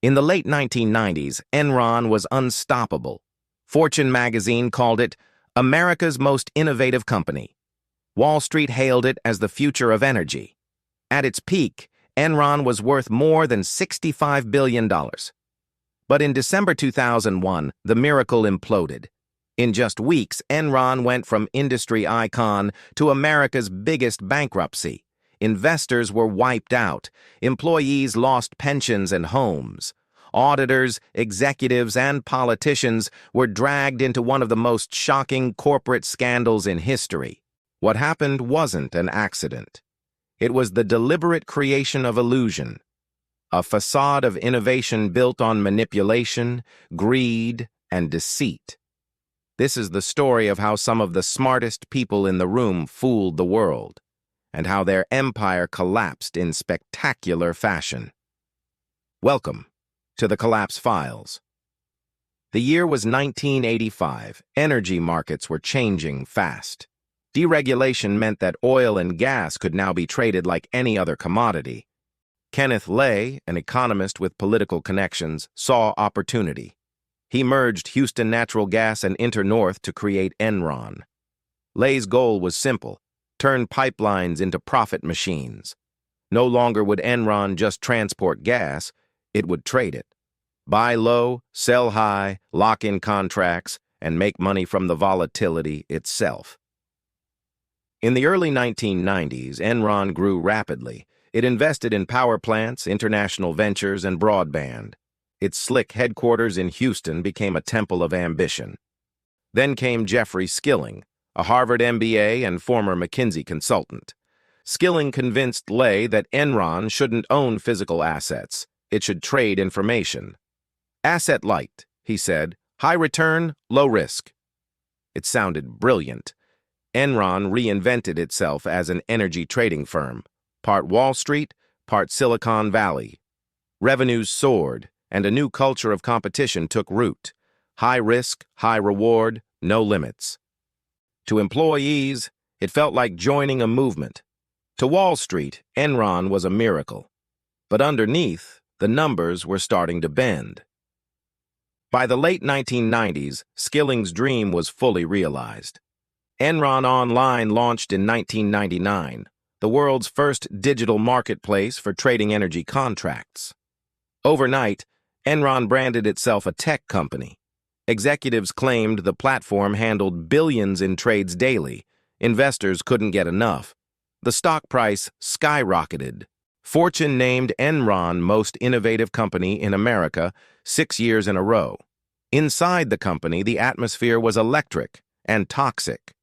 In the late 1990s, Enron was unstoppable. Fortune magazine called it America's most innovative company. Wall Street hailed it as the future of energy. At its peak, Enron was worth more than $65 billion. But in December 2001, the miracle imploded. In just weeks, Enron went from industry icon to America's biggest bankruptcy. Investors were wiped out. Employees lost pensions and homes. Auditors, executives, and politicians were dragged into one of the most shocking corporate scandals in history. What happened wasn't an accident. It was the deliberate creation of illusion, a facade of innovation built on manipulation, greed, and deceit. This is the story of how some of the smartest people in the room fooled the world, and how their empire collapsed in spectacular fashion. Welcome to the Collapse Files. The year was 1985. Energy markets were changing fast. Deregulation meant that oil and gas could now be traded like any other commodity. Kenneth Lay, an economist with political connections, saw opportunity. He merged Houston Natural Gas and InterNorth to create Enron. Lay's goal was simple: turn pipelines into profit machines. No longer would Enron just transport gas, it would trade it. Buy low, sell high, lock in contracts, and make money from the volatility itself. In the early 1990s, Enron grew rapidly. It invested in power plants, international ventures, and broadband. Its slick headquarters in Houston became a temple of ambition. Then came Jeffrey Skilling, a Harvard MBA and former McKinsey consultant. Skilling convinced Lay that Enron shouldn't own physical assets. It should trade information. Asset light, he said. High return, low risk. It sounded brilliant. Enron reinvented itself as an energy trading firm, part Wall Street, part Silicon Valley. Revenues soared, and a new culture of competition took root. High risk, high reward, no limits. To employees, it felt like joining a movement. To Wall Street, Enron was a miracle. But underneath, the numbers were starting to bend. By the late 1990s, Skilling's dream was fully realized. Enron Online launched in 1999, the world's first digital marketplace for trading energy contracts. Overnight, Enron branded itself a tech company. Executives claimed the platform handled billions in trades daily. Investors couldn't get enough. The stock price skyrocketed. Fortune named Enron most innovative company in America 6 years in a row. Inside the company, the atmosphere was electric and toxic.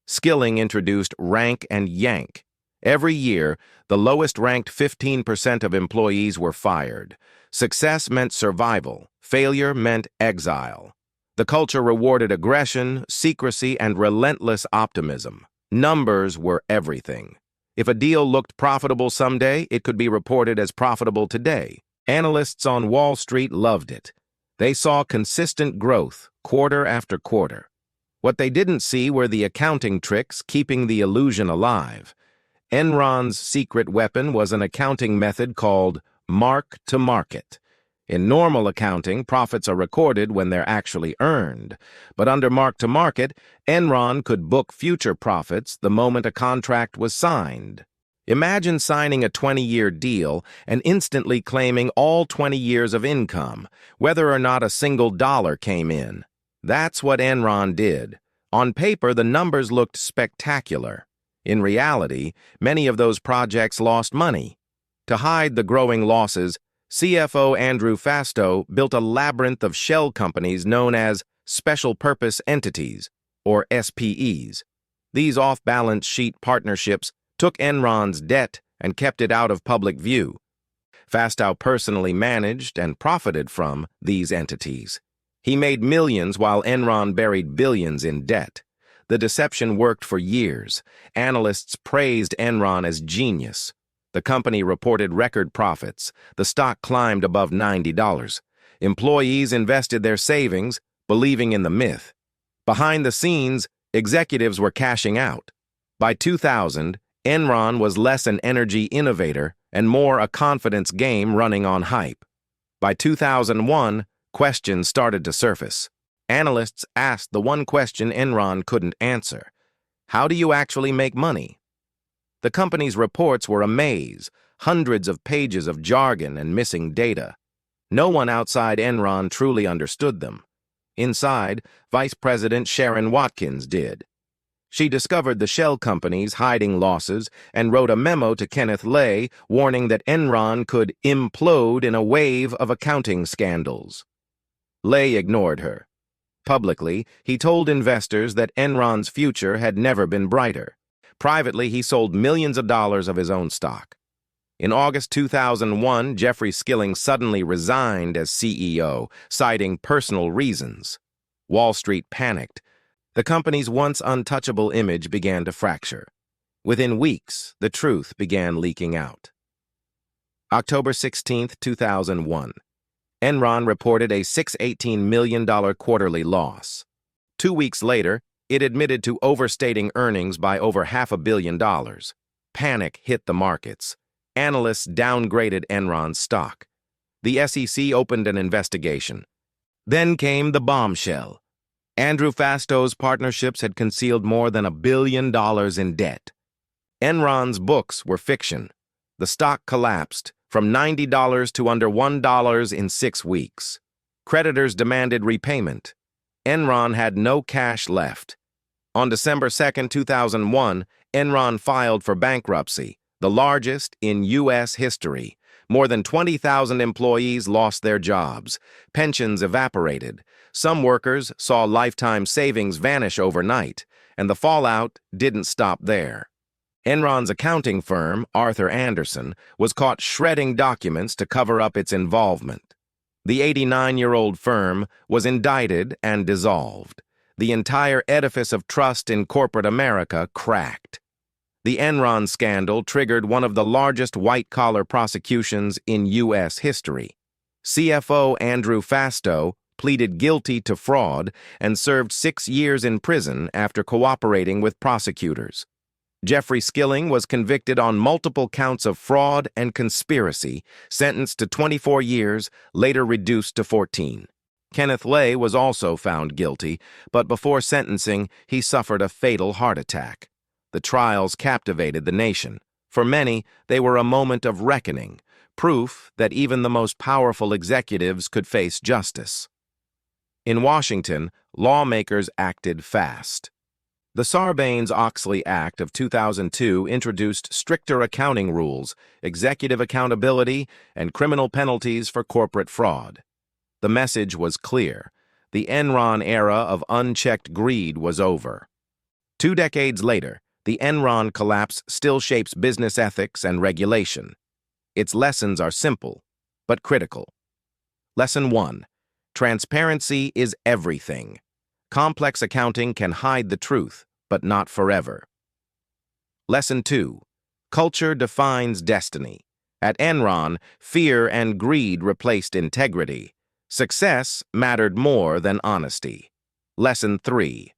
Skilling introduced rank and yank. Every year, the lowest-ranked 15% of employees were fired. Success meant survival. Failure meant exile. The culture rewarded aggression, secrecy, and relentless optimism. Numbers were everything. If a deal looked profitable someday, it could be reported as profitable today. Analysts on Wall Street loved it. They saw consistent growth, quarter after quarter. What they didn't see were the accounting tricks keeping the illusion alive. Enron's secret weapon was an accounting method called mark-to-market. In normal accounting, profits are recorded when they're actually earned. But under mark-to-market, Enron could book future profits the moment a contract was signed. Imagine signing a 20-year deal and instantly claiming all 20 years of income, whether or not a single dollar came in. That's what Enron did. On paper, the numbers looked spectacular. In reality, many of those projects lost money. To hide the growing losses, CFO Andrew Fastow built a labyrinth of shell companies known as Special Purpose Entities, or SPEs. These off-balance sheet partnerships took Enron's debt and kept it out of public view. Fastow personally managed and profited from these entities. He made millions while Enron buried billions in debt. The deception worked for years. Analysts praised Enron as genius. The company reported record profits. The stock climbed above $90. Employees invested their savings, believing in the myth. Behind the scenes, executives were cashing out. By 2000, Enron was less an energy innovator and more a confidence game running on hype. By 2001, questions started to surface. Analysts asked the one question Enron couldn't answer: how do you actually make money? The company's reports were a maze, hundreds of pages of jargon and missing data. No one outside Enron truly understood them. Inside, Vice President Sharon Watkins did. She discovered the shell companies hiding losses and wrote a memo to Kenneth Lay warning that Enron could implode in a wave of accounting scandals. Lay ignored her. Publicly, he told investors that Enron's future had never been brighter. Privately, he sold millions of dollars of his own stock. In August 2001, Jeffrey Skilling suddenly resigned as CEO, citing personal reasons. Wall Street panicked. The company's once untouchable image began to fracture. Within weeks, the truth began leaking out. October 16, 2001. Enron reported a $618 million quarterly loss. 2 weeks later, it admitted to overstating earnings by over $500 million. Panic hit the markets. Analysts downgraded Enron's stock. The SEC opened an investigation. Then came the bombshell. Andrew Fastow's partnerships had concealed more than $1 billion in debt. Enron's books were fiction. The stock collapsed from $90 to under $1 in 6 weeks. Creditors demanded repayment. Enron had no cash left. On December 2, 2001, Enron filed for bankruptcy, the largest in U.S. history. More than 20,000 employees lost their jobs. Pensions evaporated. Some workers saw lifetime savings vanish overnight, and the fallout didn't stop there. Enron's accounting firm, Arthur Andersen, was caught shredding documents to cover up its involvement. The 89-year-old firm was indicted and dissolved. The entire edifice of trust in corporate America cracked. The Enron scandal triggered one of the largest white-collar prosecutions in U.S. history. CFO Andrew Fastow pleaded guilty to fraud and served 6 years in prison after cooperating with prosecutors. Jeffrey Skilling was convicted on multiple counts of fraud and conspiracy, sentenced to 24 years, later reduced to 14. Kenneth Lay was also found guilty, but before sentencing, he suffered a fatal heart attack. The trials captivated the nation. For many, they were a moment of reckoning, proof that even the most powerful executives could face justice. In Washington, lawmakers acted fast. The Sarbanes-Oxley Act of 2002 introduced stricter accounting rules, executive accountability, and criminal penalties for corporate fraud. The message was clear. The Enron era of unchecked greed was over. 2 decades later, the Enron collapse still shapes business ethics and regulation. Its lessons are simple, but critical. Lesson 1. Transparency is everything. Complex accounting can hide the truth, but not forever. Lesson 2. Culture defines destiny. At Enron, fear and greed replaced integrity. Success mattered more than honesty. Lesson 3.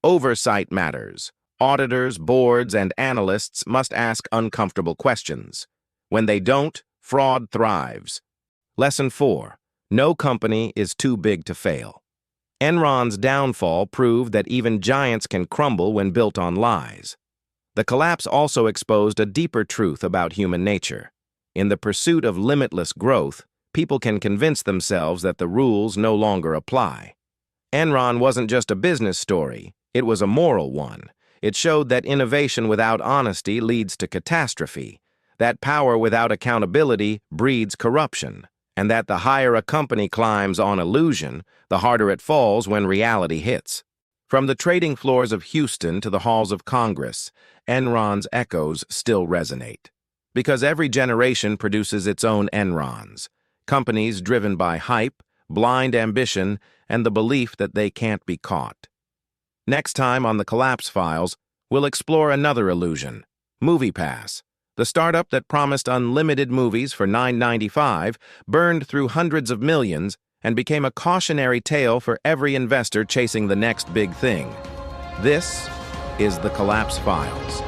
Oversight matters. Auditors, boards, and analysts must ask uncomfortable questions. When they don't, fraud thrives. Lesson 4. No company is too big to fail. Enron's downfall proved that even giants can crumble when built on lies. The collapse also exposed a deeper truth about human nature. In the pursuit of limitless growth, people can convince themselves that the rules no longer apply. Enron wasn't just a business story, it was a moral one. It showed that innovation without honesty leads to catastrophe, that power without accountability breeds corruption, and that the higher a company climbs on illusion, the harder it falls when reality hits. From the trading floors of Houston to the halls of Congress, Enron's echoes still resonate. Because every generation produces its own Enrons, companies driven by hype, blind ambition, and the belief that they can't be caught. Next time on the Collapse Files, we'll explore another illusion, MoviePass. The startup that promised unlimited movies for $9.95 burned through hundreds of millions and became a cautionary tale for every investor chasing the next big thing. This is the Collapse Files.